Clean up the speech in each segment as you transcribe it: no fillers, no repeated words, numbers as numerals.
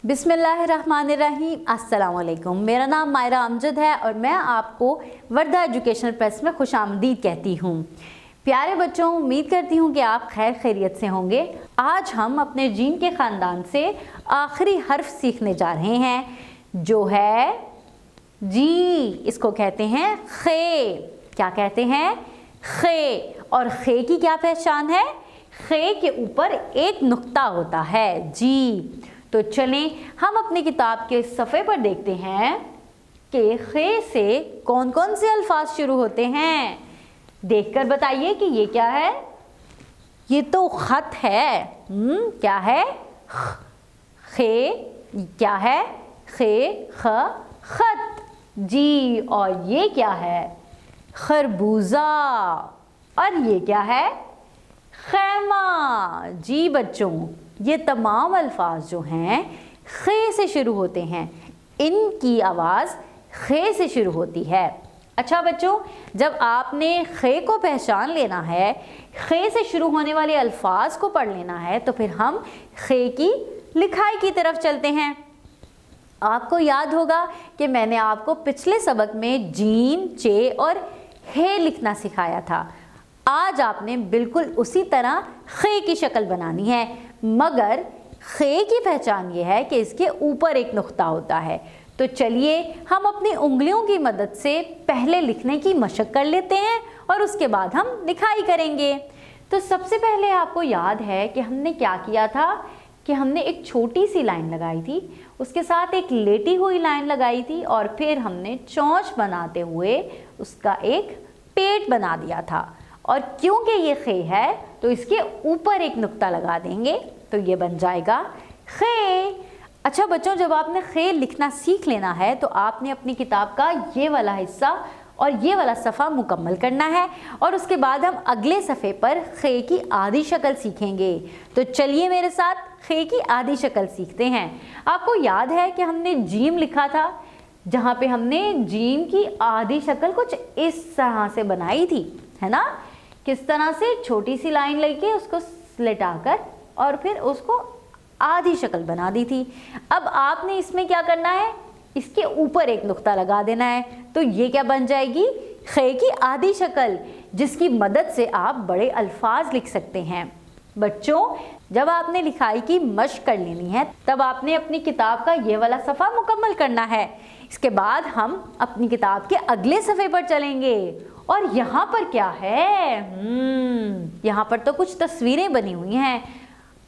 बिस्मिल्लाहिर्रहमानिर्रहीम। अस्सलाम वालेकुम। मेरा नाम मायरा अमजद है और मैं आपको वर्दा एजुकेशनल प्रेस में खुशामदीद कहती हूँ। प्यारे बच्चों, उम्मीद करती हूँ कि आप खैर खैरियत से होंगे। आज हम अपने जीन के ख़ानदान से आखिरी हर्फ सीखने जा रहे हैं जो है जी। इसको कहते हैं खे। क्या कहते हैं? खे। और खे की क्या पहचान है? खे के ऊपर एक नुक्ता होता है जी। तो चलें हम अपनी किताब के सफ़े पर देखते हैं कि खे से कौन कौन से अल्फाज शुरू होते हैं। देखकर बताइए कि ये क्या है। ये तो खत है। क्या है? खे। क्या है? खे ख खत जी। और ये क्या है? खरबूजा। और ये क्या है? खैमा जी। बच्चों, ये तमाम अल्फाज जो हैं खे से शुरू होते हैं। इनकी आवाज़ खे से शुरू होती है। अच्छा बच्चों, जब आपने खे को पहचान लेना है, खे से शुरू होने वाले अल्फाज को पढ़ लेना है, तो फिर हम खे की लिखाई की तरफ चलते हैं। आपको याद होगा कि मैंने आपको पिछले सबक में जीम, चे और हे लिखना सिखाया था। आज आपने बिल्कुल उसी तरह खे की शक्ल बनानी है, मगर खे की पहचान ये है कि इसके ऊपर एक नुक्ता होता है। तो चलिए हम अपनी उंगलियों की मदद से पहले लिखने की मशक कर लेते हैं और उसके बाद हम लिखाई करेंगे। तो सबसे पहले आपको याद है कि हमने क्या किया था कि हमने एक छोटी सी लाइन लगाई थी, उसके साथ एक लेटी हुई लाइन लगाई थी और फिर हमने चोंच बनाते हुए उसका एक पेट बना दिया था। और क्योंकि ये खे है तो इसके ऊपर एक नुक्ता लगा देंगे तो ये बन जाएगा खे। अच्छा बच्चों, जब आपने खे लिखना सीख लेना है तो आपने अपनी किताब का ये वाला हिस्सा और ये वाला सफ़ा मुकम्मल करना है और उसके बाद हम अगले सफ़े पर खे की आधी शक्ल सीखेंगे। तो चलिए मेरे साथ खे की आधी शक्ल सीखते हैं। आपको याद है कि हमने जीम लिखा था, जहाँ पे हमने जीम की आधी शक्ल कुछ इस तरह से बनाई थी, है ना। किस तरह से? छोटी सी लाइन लेके उसको लिटाकर और फिर उसको आधी शक्ल बना दी थी। अब आपने इसमें क्या करना है? इसके ऊपर एक नुक्ता लगा देना है। तो ये क्या बन जाएगी? खे की आधी शक्ल, जिसकी मदद से आप बड़े अल्फाज लिख सकते हैं। बच्चों, जब आपने लिखाई की मशक कर लेनी है तब आपने अपनी किताब का ये वाला सफ़ा मुकम्मल करना है। इसके बाद हम अपनी किताब के अगले सफ़े पर चलेंगे और यहाँ पर क्या है? यहाँ पर तो कुछ तस्वीरें बनी हुई हैं।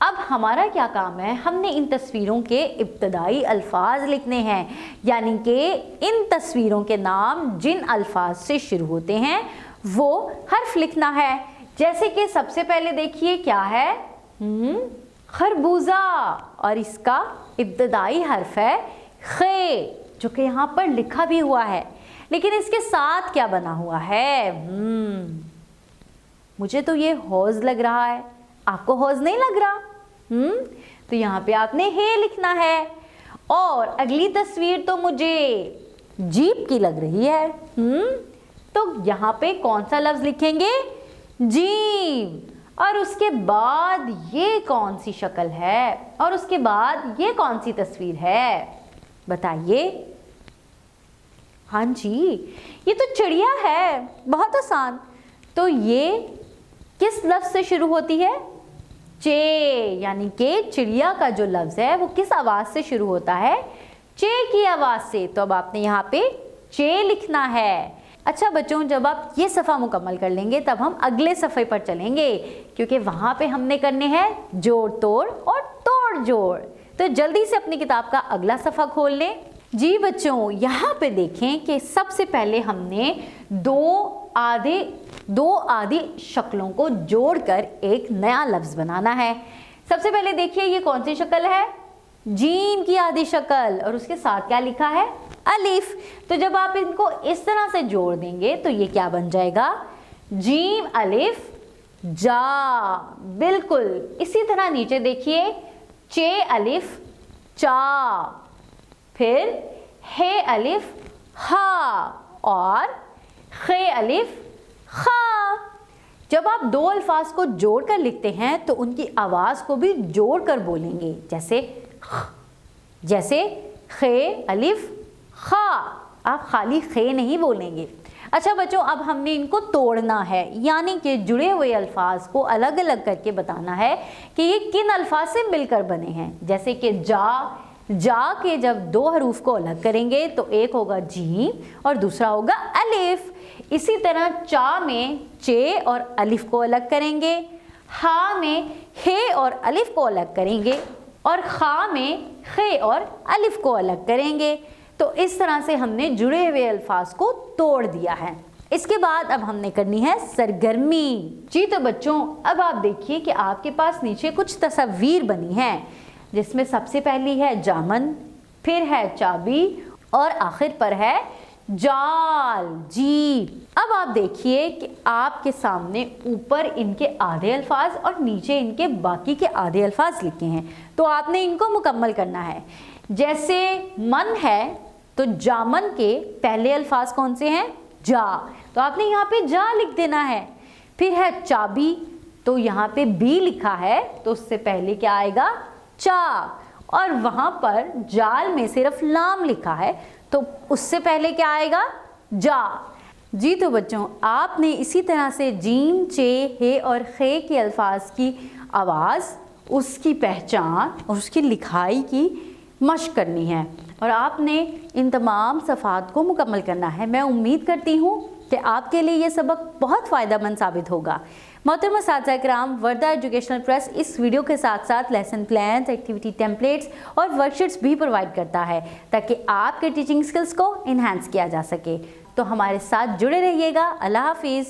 अब हमारा क्या काम है? हमने इन तस्वीरों के इब्तदाई अल्फाज लिखने हैं, यानी कि इन तस्वीरों के नाम जिन अल्फाज से शुरू होते हैं वो हर्फ लिखना है। जैसे कि सबसे पहले देखिए क्या है? खरबूजा, और इसका इब्तदाई हर्फ है खे, जो कि यहाँ पर लिखा भी हुआ है। लेकिन इसके साथ क्या बना हुआ है? मुझे तो ये हौज लग रहा है, आपको हौज नहीं लग रहा? तो यहाँ पे आपने हे लिखना है। और अगली तस्वीर तो मुझे जीप की लग रही है। तो यहाँ पे कौन सा लफ्ज लिखेंगे? जीम। और उसके बाद ये कौन सी शक्ल है? और उसके बाद ये कौन सी तस्वीर है? बताइए। हाँ जी, ये तो चिड़िया है। बहुत आसान। तो ये किस लफ्ज़ से शुरू होती है? चे, यानी कि चिड़िया का जो लफ्ज़ है वो किस आवाज़ से शुरू होता है? चे की आवाज़ से। तो अब आपने यहाँ पे चे लिखना है। अच्छा बच्चों, जब आप ये सफ़ा मुकम्मल कर लेंगे तब हम अगले सफ़े पर चलेंगे, क्योंकि वहाँ पे हमने करने हैं जोड़ तोड़ और तोड़ जोड़। तो जल्दी से अपनी किताब का अगला सफ़ा खोल लें। जी बच्चों, यहाँ पे देखें कि सबसे पहले हमने दो आधी शक्लों को जोड़कर एक नया लफ्ज़ बनाना है। सबसे पहले देखिए ये कौन सी शक्ल है? जीम की आधी शक्ल, और उसके साथ क्या लिखा है? अलिफ। तो जब आप इनको इस तरह से जोड़ देंगे तो ये क्या बन जाएगा? जीम अलिफ जा। बिल्कुल इसी तरह नीचे देखिए, चे अलिफ चा, फिर हे अलिफ हा और खे अलिफ खा। जब आप दो अल्फाज को जोड़कर लिखते हैं तो उनकी आवाज़ को भी जोड़कर बोलेंगे, जैसे जैसे खे अलिफ खा, आप खाली खे नहीं बोलेंगे। अच्छा बच्चों, अब हमने इनको तोड़ना है, यानी कि जुड़े हुए अल्फाज को अलग अलग करके बताना है कि ये किन अल्फाज से मिलकर बने हैं। जैसे कि जा के जब दो हरूफ को अलग करेंगे तो एक होगा जीम और दूसरा होगा अलिफ। इसी तरह चा में चे और अलिफ को अलग करेंगे, हा में हे और अलिफ को अलग करेंगे और खा में खे और अलिफ को अलग करेंगे। तो इस तरह से हमने जुड़े हुए अल्फाज को तोड़ दिया है। इसके बाद अब हमने करनी है सरगर्मी। जी तो बच्चों, अब आप देखिए कि आपके पास नीचे कुछ तस्वीर बनी हैं, जिसमें सबसे पहली है जामन, फिर है चाबी और आखिर पर है जाल जी। अब आप देखिए कि आपके सामने ऊपर इनके आधे अल्फाज और नीचे इनके बाकी के आधे अल्फाज लिखे हैं, तो आपने इनको मुकम्मल करना है। जैसे मन है तो जामन के पहले अल्फाज कौन से हैं? जा, तो आपने यहाँ पे जा लिख देना है। फिर है चाबी, तो यहाँ पे बी लिखा है तो उससे पहले क्या आएगा? चा, और वहाँ पर जाल में सिर्फ लाम लिखा है तो उससे पहले क्या आएगा? जा। जी तो बच्चों, आपने इसी तरह से जीम, चे, हे और खे के अल्फाज की आवाज़, उसकी पहचान और उसकी लिखाई की मशक करनी है और आपने इन तमाम सफ़ात को मुकम्मल करना है। मैं उम्मीद करती हूँ कि आपके लिए ये सबक बहुत फ़ायदेमंद साबित होगा। मोहतरम असातिज़ा किराम, वर्दा एजुकेशनल प्रेस इस वीडियो के साथ साथ लेसन प्लान्स, एक्टिविटी टेम्पलेट्स और वर्कशीट्स भी प्रोवाइड करता है ताकि आपके टीचिंग स्किल्स को इन्हांस किया जा सके। तो हमारे साथ जुड़े रहिएगा। अल्लाह हाफिज़।